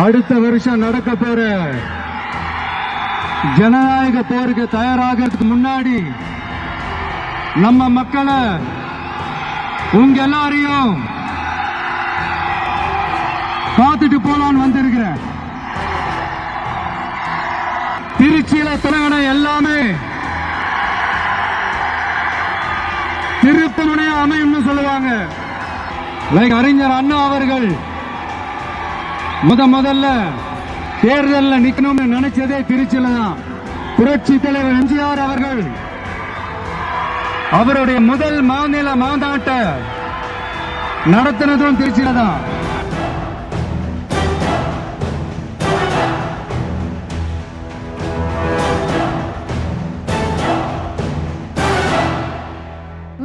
அடுத்த வருஷம் நடக்க போற ஜனநாயக போருக்கு தயாராகிறதுக்கு முன்னாடி நம்ம மக்களை உங்க எல்லாரையும் பார்த்துட்டு போலான்னு வந்திருக்கிறேன். திருச்சியில தொடங்கின எல்லாமே திருப்புமுனையா அமையும்னு சொல்லுவாங்க. லைக் அறிஞர் அண்ணா அவர்கள் முதல்ல தேர்தலில் நிக்கணும்னு நினைச்சதே திருச்சியில தான். புரட்சி தலைவர் எம்ஜிஆர் அவர்கள் அவருடைய முதல் மாநில மாநாட்ட நடத்தினதும் திருச்சியில தான்.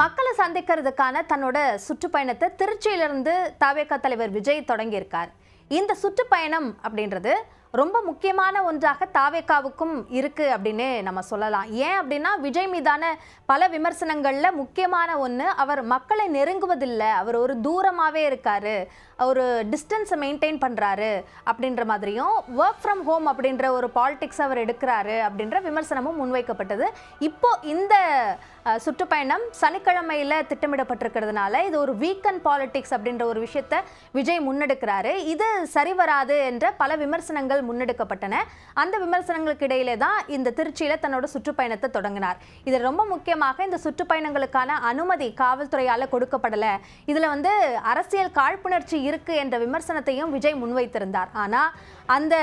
மக்களை சந்திக்கிறதுக்கான தன்னோட சுற்றுப்பயணத்தை திருச்சியிலிருந்து தவேக தலைவர் விஜய் தொடங்கியிருக்கார். இந்த சுற்றுப்பயணம் அப்படின்றது ரொம்ப முக்கியமான ஒன்றாக தாவேக்காவுக்கும் இருக்கு அப்படின்னு நம்ம சொல்லலாம். ஏன் அப்படின்னா விஜய் மீதான பல விமர்சனங்கள்ல முக்கியமான ஒன்று, அவர் மக்களை நெருங்குவதில்லை, அவர் ஒரு தூரமாகவே இருக்காரு, ஒரு டிஸ்டன்ஸை மெயின்டைன் பண்ணுறாரு அப்படின்ற மாதிரியும், ஒர்க் ஃப்ரம் ஹோம் அப்படின்ற ஒரு பாலிடிக்ஸ் அவர் எடுக்கிறாரு அப்படின்ற விமர்சனமும் முன்வைக்கப்பட்டது. இப்போ இந்த சுற்றுப்பயணம் சனிக்கிழமையில் திட்டமிடப்பட்டிருக்கிறதுனால இது ஒரு வீக்கெண்ட் பாலிடிக்ஸ் அப்படின்ற ஒரு விஷயத்தை விஜய் முன்னெடுக்கிறாரு. இது சரிவராது என்ற பல விமர்சனங்கள் முன்னெடுக்கப்பட்டன. அந்த விமர்சனங்களுக்கு இடையிலே தான் இந்த திருச்சியில தன்னோட சுற்றுப்பயணத்தை தொடங்கினார். இது ரொம்ப முக்கியமாக இந்த சுற்றுப்பயணங்களுக்கான அனுமதி காவல்துறையால கொடுக்கப்படல, இதுல அரசியல் காழ்ப்புணர்ச்சி இருக்கு என்ற விமர்சனத்தையும் விஜய் முன்வைத்திருந்தார். ஆனா அந்த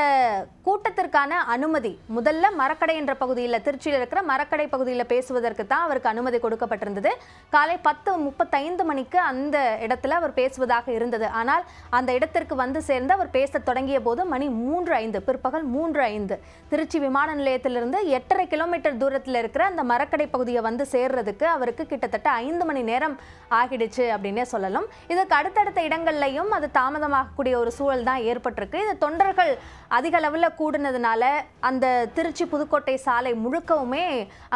கூட்டத்திற்கான அனுமதி முதல்ல மரக்கடை என்ற பகுதியில், திருச்சியில் இருக்கிற மரக்கடை பகுதியில் பேசுவதற்கு தான் அவருக்கு அனுமதி கொடுக்கப்பட்டிருந்தது. காலை 10:35 மணிக்கு அந்த இடத்துல அவர் பேசுவதாக இருந்தது. ஆனால் அந்த இடத்திற்கு வந்து சேர்ந்து அவர் பேச தொடங்கிய போது மணி 3:05, பிற்பகல் 3:05. திருச்சி விமான நிலையத்திலிருந்து 8.5 கிலோமீட்டர் தூரத்தில் இருக்கிற அந்த மரக்கடை பகுதியை வந்து சேர்றதுக்கு அவருக்கு கிட்டத்தட்ட 5 மணி நேரம் ஆகிடுச்சு அப்படின்னே சொல்லலாம். இதற்கு அடுத்தடுத்த இடங்கள்லையும் அது தாமதமாகக்கூடிய ஒரு சூழல் தான் ஏற்பட்டிருக்கு. இது தொண்டர்கள் அதிக அளவில் கூடுனதுனால அந்த திருச்சி புதுக்கோட்டை சாலை முழுக்கவுமே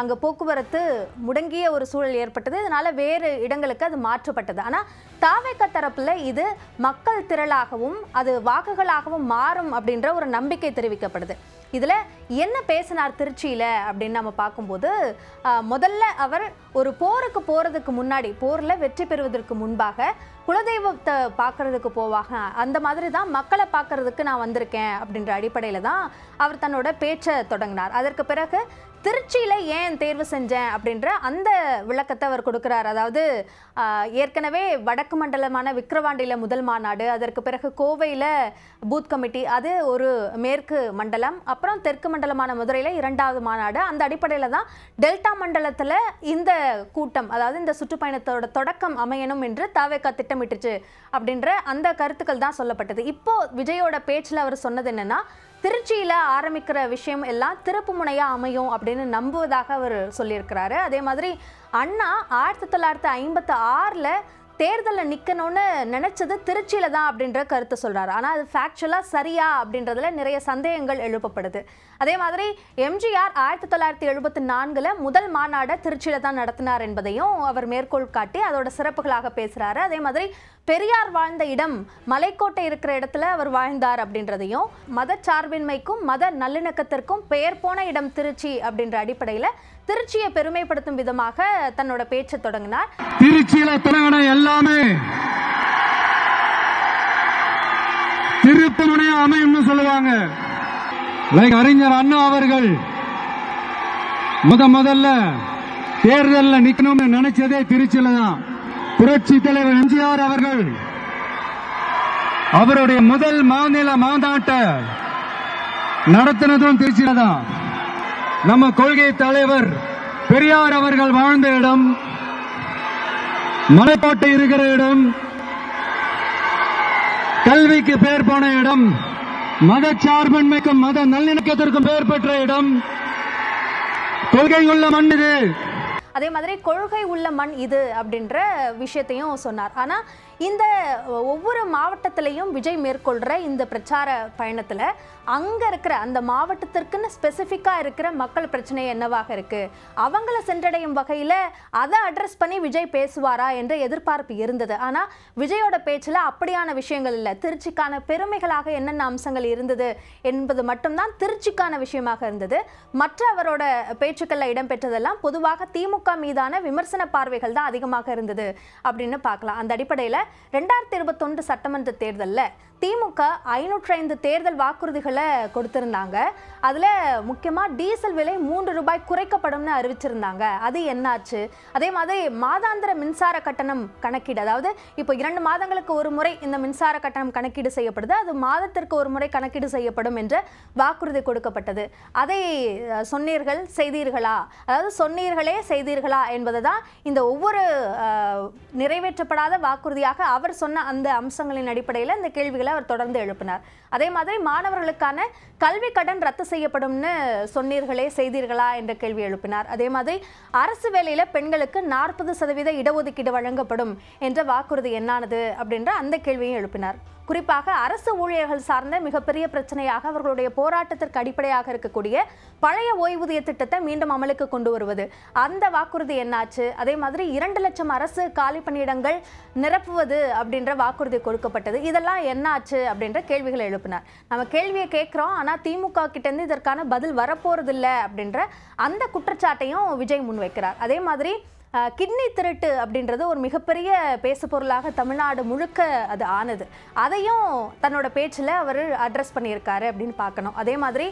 அங்கே போக்குவரத்து முடங்கிய ஒரு சூழல் ஏற்பட்டது. இதனால வேறு இடங்களுக்கு அது மாற்றப்பட்டது. ஆனால் தாவேக தரப்புல இது மக்கள் திரளாகவும் அது வாக்குகளாகவும் மாறும் அப்படின்ற ஒரு நம்பிக்கை தெரிவிக்கப்படுது. இதுல என்ன பேசினார் திருச்சியில அப்படின்னு நம்ம பார்க்கும்போது, முதல்ல அவர் ஒரு போருக்கு போறதுக்கு முன்னாடி, போர்ல வெற்றி பெறுவதற்கு முன்பாக குலதெய்வத்தை பார்க்கறதுக்கு போவாங்க, அந்த மாதிரி தான் மக்களை பார்க்கறதுக்கு நான் வந்திருக்கேன் அப்படின்ற அடிப்படையில தான் அவர் தன்னோட பேச்சை தொடங்கினார். அதற்கு பிறகு திருச்சியில ஏன் தேர்வு செஞ்சேன் அப்படின்ற அந்த விளக்கத்தை அவர் கொடுக்கிறார். அதாவது ஏற்கனவே வடக்கு மண்டலமான விக்கிரவாண்டியில முதல் மாநாடு, அதற்கு பிறகு கோவையில பூத் கமிட்டி, அது ஒரு மேற்கு மண்டலம், அப்புறம் தெற்கு மண்டலமான மதுரையில 2வது மாநாடு. அந்த அடிப்படையில தான் டெல்டா மண்டலத்துல இந்த கூட்டம், அதாவது இந்த சுற்றுப்பயணத்தோட தொடக்கம் அமையணும் என்று தாவேகா திட்டமிட்டுச்சு அப்படின்ற அந்த கருத்துக்கள் தான் சொல்லப்பட்டது. இப்போ விஜயோட பேச்சில் அவர் சொன்னது என்னன்னா, திருச்சியில ஆரம்பிக்கிற விஷயம் எல்லாம் திருப்பு முனையா அமையும் அப்படின்னு நம்புவதாக அவர் சொல்லியிருக்கிறாரு. அதே மாதிரி அண்ணா 1956 தேர்தலில் நிற்கணும்னு நினைச்சது திருச்சியில தான் அப்படின்ற கருத்தை சொல்றாரு. ஆனால் அது ஃபேக்சுவலா சரியா அப்படின்றதுல நிறைய சந்தேகங்கள் எழுப்பப்படுது. அதே மாதிரி எம்ஜிஆர் 1974 முதல் மாநாடை திருச்சியில தான் நடத்தினார் என்பதையும் அவர் மேற்கோள் காட்டி அதோட சிறப்புகளாக பேசுறாரு. அதே மாதிரி பெரியார் வாழ்ந்த இடம் மலைக்கோட்டை இருக்கிற இடத்துல அவர் வாழ்ந்தார் அப்படின்றதையும், மதச்சார்பின்மைக்கும் மத நல்லிணக்கத்திற்கும் பெயர் போன இடம் திருச்சி அப்படின்ற அடிப்படையில திருச்சியை பெருமைப்படுத்தும் விதமாக தன்னோட பேச்சை தொடங்கினார். திருச்சியில தொடங்கின எல்லாமே திருப்புமுனையா அமையும்னு சொல்லுவாங்க. லைக் அறிஞர் அண்ணா அவர்கள் முதல்ல தேர்தலில் நிக்கணும்னு நினைச்சதே திருச்சியில தான். புரட்சி தலைவர் எம்ஜிஆர் அவர்கள் அவருடைய முதல் மாநில மாநாட்ட நடத்தினதும் திருச்சியில தான். நம்ம கொள்கை தலைவர் பெரியார் அவர்கள் வாழ்ந்த இடம், மலைக்கோட்டை இருக்கிற இடம், கல்விக்கு பெயர் போன இடம், மதச்சார்பின்மைக்கும் மத நல்லிணக்கத்திற்கும் பெயர் பெற்ற இடம், கொள்கை உள்ள மண் இது. அதே மாதிரி கொள்கை உள்ள மண் இது அப்படின்ற விஷயத்தையும் சொன்னார். ஆனால் இந்த ஒவ்வொரு மாவட்டத்திலையும் விஜய் மேற்கொள்கிற இந்த பிரச்சார பயணத்தில் அங்கே இருக்கிற அந்த மாவட்டத்திற்குன்னு ஸ்பெசிஃபிக்காக இருக்கிற மக்கள் பிரச்சனை என்னவாக இருக்குது, அவங்கள சென்றடையும் வகையில் அதை அட்ரஸ் பண்ணி விஜய் பேசுவாரா என்ற எதிர்பார்ப்பு இருந்தது. ஆனால் விஜயோட பேச்சில் அப்படியான விஷயங்கள் இல்லை. திருச்சிக்கான பெருமைகளாக என்னென்ன அம்சங்கள் இருந்தது என்பது மட்டும்தான் திருச்சிக்கான விஷயமாக இருந்தது. மற்ற அவரோட பேச்சுக்களில் இடம்பெற்றதெல்லாம் பொதுவாக திமுக மீதான விமர்சன பார்வைகள் தான் அதிகமாக இருந்தது அப்படின்னு பார்க்கலாம். அந்த அடிப்படையில் 2021 சட்டமன்ற தேர்தலில் திமுக 505 தேர்தல் வாக்குறுதிகளை கொடுத்திருந்தாங்க. அதில் முக்கியமாக டீசல் விலை 3 ரூபாய் குறைக்கப்படும்னு அறிவிச்சிருந்தாங்க. அது என்னாச்சு? அதே மாதிரி மாதாந்திர மின்சார கட்டணம் கணக்கீடு, அதாவது இப்போ 2 மாதங்களுக்கு ஒரு முறை இந்த மின்சார கட்டணம் கணக்கீடு செய்யப்படுது, அது மாதத்திற்கு ஒரு முறை கணக்கீடு செய்யப்படும் என்ற வாக்குறுதி கொடுக்கப்பட்டது. அதை சொன்னீர்கள் செய்தீர்களா, அதாவது சொன்னீர்களே செய்தீர்களா என்பது தான் இந்த ஒவ்வொரு நிறைவேற்றப்படாத வாக்குறுதியாக அவர் சொன்ன அந்த அம்சங்களின் அடிப்படையில் இந்த கேள்விகள் அவர் தொடர்ந்து எழுப்பினார். அதே மாதிரி மாணவர்களுக்கான கல்வி கடன் ரத்து செய்யப்படும்னு சொன்னீர்களே செய்தீர்களா என்ற கேள்வி எழுப்பினார். அதே மாதிரி அரசு வேலையில பெண்களுக்கு 40% இடஒதுக்கீடு வழங்கப்படும் என்ற வாக்குறுதி என்னானது அப்படின்ற அந்த கேள்வியும் எழுப்பினார். குறிப்பாக அரசு ஊழியர்கள் சார்ந்த மிகப்பெரிய பிரச்சனையாக அவர்களுடைய போராட்டத்திற்கு அடிப்படையாக இருக்கக்கூடிய பழைய ஓய்வூதிய திட்டத்தை மீண்டும் அமலுக்கு கொண்டு வருவது, அந்த வாக்குறுதி என்னாச்சு? அதே மாதிரி 2 லட்சம் அரசு காலி பணியிடங்கள் நிரப்புவது அப்படின்ற வாக்குறுதி கொடுக்கப்பட்டது, இதெல்லாம் என்னாச்சு அப்படின்ற கேள்விகளை எழுப்பினார். நம்ம கேள்வியை கேட்குறோம், ஆனால் திமுக கிட்டேருந்து இதற்கான பதில் வரப்போறதில்லை அப்படின்ற அந்த குற்றச்சாட்டையும் விஜய் முன்வைக்கிறார். அதே மாதிரி கிட்னி திருட்டு அப்படின்றது ஒரு மிகப்பெரிய பேசு பொருளாக தமிழ்நாடு முழுக்க அது ஆனது. அதையும் தன்னோட பேச்சில் அவர் அட்ரஸ் பண்ணியிருக்காரு அப்படின்னு பார்க்கணும். அதே மாதிரி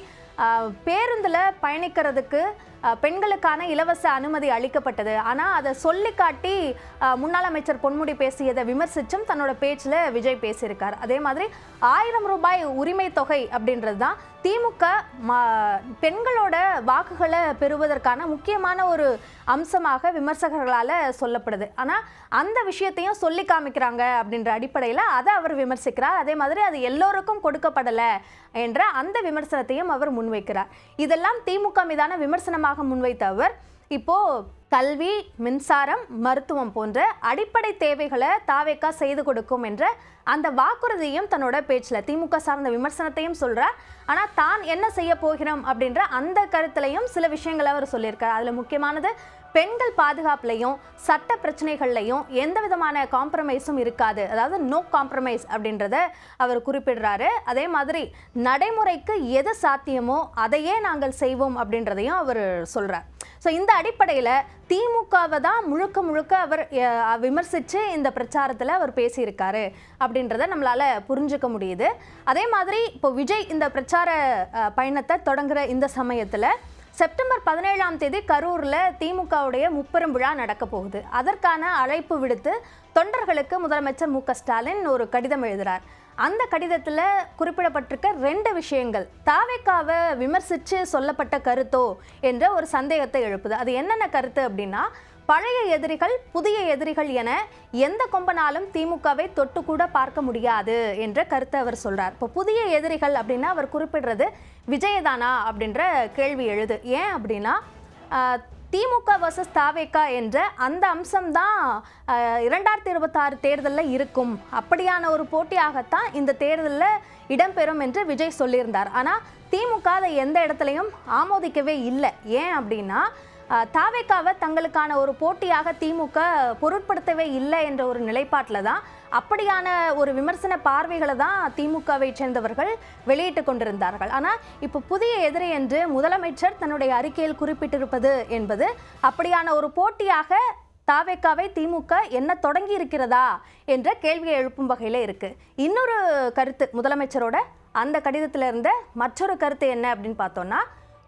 பேருந்தில் பயணிக்கிறதுக்கு பெண்களுக்கான இலவச அனுமதி அளிக்கப்பட்டது, ஆனால் அதை சொல்லி காட்டி முன்னாள் அமைச்சர் பொன்முடி பேசியதை விமர்சிச்சும் தன்னோட பேச்சில் விஜய் பேசியிருக்கார். அதே மாதிரி 1000 ரூபாய் உரிமை தொகை அப்படின்றது தான் திமுக பெண்களோட வாக்குகளை பெறுவதற்கான முக்கியமான ஒரு அம்சமாக விமர்சகர்களால் சொல்லப்படுது. ஆனால் அந்த விஷயத்தையும் சொல்லி காமிக்கிறாங்க அப்படின்ற அடிப்படையில் அதை அவர் விமர்சிக்கிறார். அதே மாதிரி அது எல்லோருக்கும் கொடுக்கப்படலை என்ற அந்த விமர்சனத்தையும் அவர் முன்வைக்கிறார். இதெல்லாம் திமுக மீதான விமர்சனமாக முன்வைத்த அவர் இப்போ கல்வி, மின்சாரம், மருத்துவம் போன்ற அடிப்படை தேவைகளை தாவேக்கா செய்து கொடுக்கும் என்ற அந்த வாக்குறுதியும் தன்னோட பேச்சில் திமுக சார்ந்த விமர்சனத்தையும் சொல்றார். ஆனால் தான் என்ன செய்ய போகிறோம் அப்படின்ற அந்த கருத்துலையும் சில விஷயங்களை அவர் சொல்லியிருக்கார். அதில் முக்கியமானது பெண்கள் பாதுகாப்புலையும் சட்ட பிரச்சனைகள்லையும் எந்த விதமான காம்ப்ரமைஸும் இருக்காது, அதாவது நோ காம்ப்ரமைஸ் அப்படின்றத அவர் குறிப்பிடுறாரு. அதே மாதிரி நடைமுறைக்கு எது சாத்தியமோ அதையே நாங்கள் செய்வோம் அப்படின்றதையும் அவர் சொல்றார். ஸோ இந்த அடிப்படையில் திமுகவை தான் முழுக்க முழுக்க அவர் விமர்சித்து இந்த பிரச்சாரத்தில் அவர் பேசியிருக்காரு அப்படின்றத நம்மளால் புரிஞ்சுக்க முடியுது. அதே மாதிரி இப்போ விஜய் இந்த பிரச்சார பயணத்தை தொடங்குற இந்த சமயத்தில் செப்டம்பர் 17ஆம் தேதி கரூரில் திமுகவுடைய முப்பெரும் விழா நடக்க போகுது. அதற்கான அழைப்பு விடுத்து தொண்டர்களுக்கு முதலமைச்சர் மு.க.ஸ்டாலின் ஒரு கடிதம் எழுதுகிறார். அந்த கடிதத்தில் குறிப்பிடப்பட்டிருக்க 2 விஷயங்கள் தாவேக்காவை விமர்சித்து சொல்லப்பட்ட கருத்தோ என்ற ஒரு சந்தேகத்தை எழுப்புது. அது என்னென்ன கருத்து அப்படின்னா, பழைய எதிரிகள் புதிய எதிரிகள் என எந்த கொம்பனாலும் திமுகவை தொட்டு கூட பார்க்க முடியாது என்ற கருத்தை அவர் சொல்றார். இப்போ புதிய எதிரிகள் அப்படின்னா அவர் குறிப்பிடுறது விஜயதானா அப்படின்ற கேள்வி எழுது. ஏன் அப்படின்னா திமுக வர்சஸ் தாவேக்கா என்ற அந்த அம்சம்தான் 2026 தேர்தலில் இருக்கும், அப்படியான ஒரு போட்டியாகத்தான் இந்த தேர்தலில் இடம்பெறும் என்று விஜய் சொல்லியிருந்தார். ஆனால் திமுக அதை எந்த இடத்துலையும் ஆமோதிக்கவே இல்லை. ஏன் அப்படின்னா தாவேக்காவை தங்களுக்கான ஒரு போட்டியாக திமுக பொருட்படுத்தவே இல்லை என்ற ஒரு நிலைப்பாட்டில் தான் அப்படியான ஒரு விமர்சன பார்வைகளை தான் திமுகவை சேர்ந்தவர்கள் வெளியிட்டு கொண்டிருந்தார்கள். ஆனால் இப்போ புதிய எதிரி என்று முதலமைச்சர் தன்னுடைய அறிக்கையில் குறிப்பிட்டிருப்பது என்பது அப்படியான ஒரு போட்டியாக தாவேக்காவை திமுக என்ன தொடங்கி இருக்கிறதா என்ற கேள்வியை எழுப்பும் வகையில் இருக்கு. இன்னொரு கருத்து முதலமைச்சரோட அந்த கடிதத்தில் இருந்த மற்றொரு கருத்து என்ன அப்படின்னு பார்த்தோம்னா,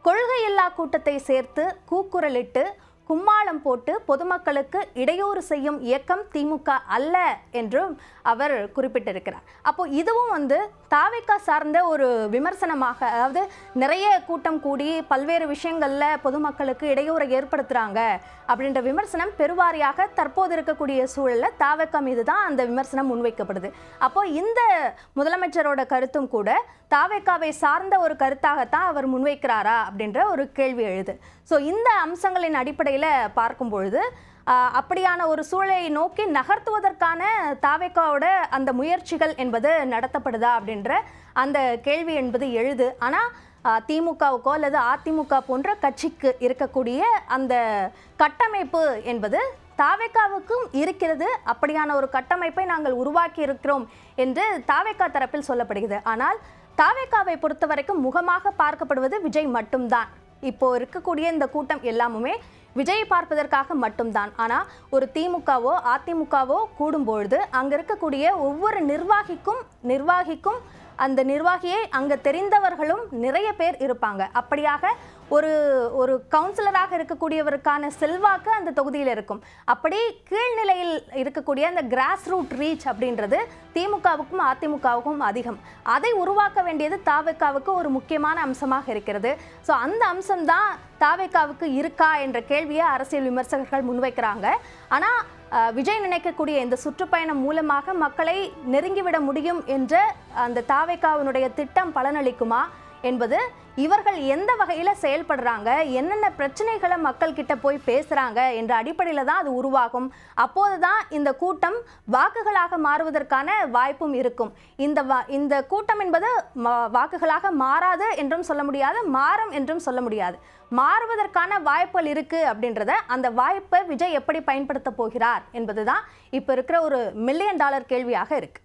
கொள்கையில்லா கூட்டத்தை சேர்த்து கூக்குரலிட்டு கும்மாளம் போட்டு பொதுமக்களுக்கு இடையூறு செய்யும் இயக்கம் திமுக அல்ல என்றும் அவர் குறிப்பிட்டிருக்கிறார். அப்போ இதுவும் தாவேக்கா சார்ந்த ஒரு விமர்சனமாக, அதாவது நிறைய கூட்டம் கூடி பல்வேறு விஷயங்களில் பொதுமக்களுக்கு இடையூறை ஏற்படுத்துகிறாங்க அப்படின்ற விமர்சனம் பெருவாரியாக தற்போது இருக்கக்கூடிய சூழலில் தாவேக்கா மீது தான் அந்த விமர்சனம் முன்வைக்கப்படுது. அப்போ இந்த முதலமைச்சரோட கருத்தும் கூட தாவேக்காவை சார்ந்த ஒரு கருத்தாகத்தான் அவர் முன்வைக்கிறாரா அப்படின்ற ஒரு கேள்வி எழுது. ஸோ இந்த அம்சங்களின் அடிப்படையில் அடிப்படையில் பார்க்கும் பொழுது அப்படியான ஒரு சூழலை நோக்கி நகர்த்துவதற்கான தாவேக்காவோட அந்த முயற்சிகள் என்பது நடத்தப்படுதா அப்படின்ற அந்த கேள்வி என்பது எழுது. ஆனால் திமுகவுக்கோ அல்லது அதிமுக போன்ற கட்சிக்கு இருக்கக்கூடிய அந்த கட்டமைப்பு என்பது தாவேக்காவுக்கும் இருக்கிறது. அப்படியான ஒரு கட்டமைப்பை நாங்கள் உருவாக்கி இருக்கிறோம் என்று தாவேக்கா தரப்பில் சொல்லப்படுகிறது. ஆனால் தாவேக்காவை பொறுத்த வரைக்கும் முகமாக பார்க்கப்படுவது விஜய் மட்டும்தான். இப்போ இருக்கக்கூடிய இந்த கூட்டம் எல்லாமுமே விஜய் பார்ப்பதற்காக மட்டும்தான். ஆனால் ஒரு திமுகவோ அதிமுகவோ கூடும்பொழுது அங்கே இருக்கக்கூடிய ஒவ்வொரு நிர்வாகிக்கும் அந்த நிர்வாகியை அங்கே தெரிந்தவர்களும் நிறைய பேர் இருப்பாங்க. அப்படியாக ஒரு கவுன்சிலராக இருக்கக்கூடியவருக்கான செல்வாக்கு அந்த தொகுதியில் இருக்கும். அப்படி கீழ்நிலையில் இருக்கக்கூடிய அந்த கிராஸ் ரூட் ரீச் அப்படின்றது திமுகவுக்கும் அதிமுகவுக்கும் அதிகம். அதை உருவாக்க வேண்டியது தாவேக்காவுக்கு ஒரு முக்கியமான அம்சமாக இருக்கிறது. ஸோ அந்த அம்சம்தான் தாவேக்காவுக்கு இருக்கா என்ற கேள்வியை அரசியல் விமர்சகர்கள் முன்வைக்கிறாங்க. ஆனால் விஜய் நினைக்கக்கூடிய இந்த சுற்றுப்பயணம் மூலமாக மக்களை நெருங்கிவிட முடியும் என்ற அந்த தாவேக்காவினுடைய திட்டம் பலனளிக்குமா என்பது, இவர்கள் எந்த வகையில் செயல்படுறாங்க, என்னென்ன பிரச்சனைகளை மக்கள் கிட்ட போய் பேசுகிறாங்க என்ற அடிப்படையில் தான் அது உருவாகும். அப்போது தான் இந்த கூட்டம் வாக்குகளாக மாறுவதற்கான வாய்ப்பும் இருக்கும். இந்த கூட்டம் என்பது வாக்குகளாக மாறாது என்றும் சொல்ல முடியாது, மாறும் என்றும் சொல்ல முடியாது. மாறுவதற்கான வாய்ப்புகள் இருக்கு அப்படின்றத, அந்த வாய்ப்பை விஜய் எப்படி பயன்படுத்த போகிறார் என்பது தான் இப்போ இருக்கிற ஒரு $1 மில்லியன் கேள்வியாக இருக்கு.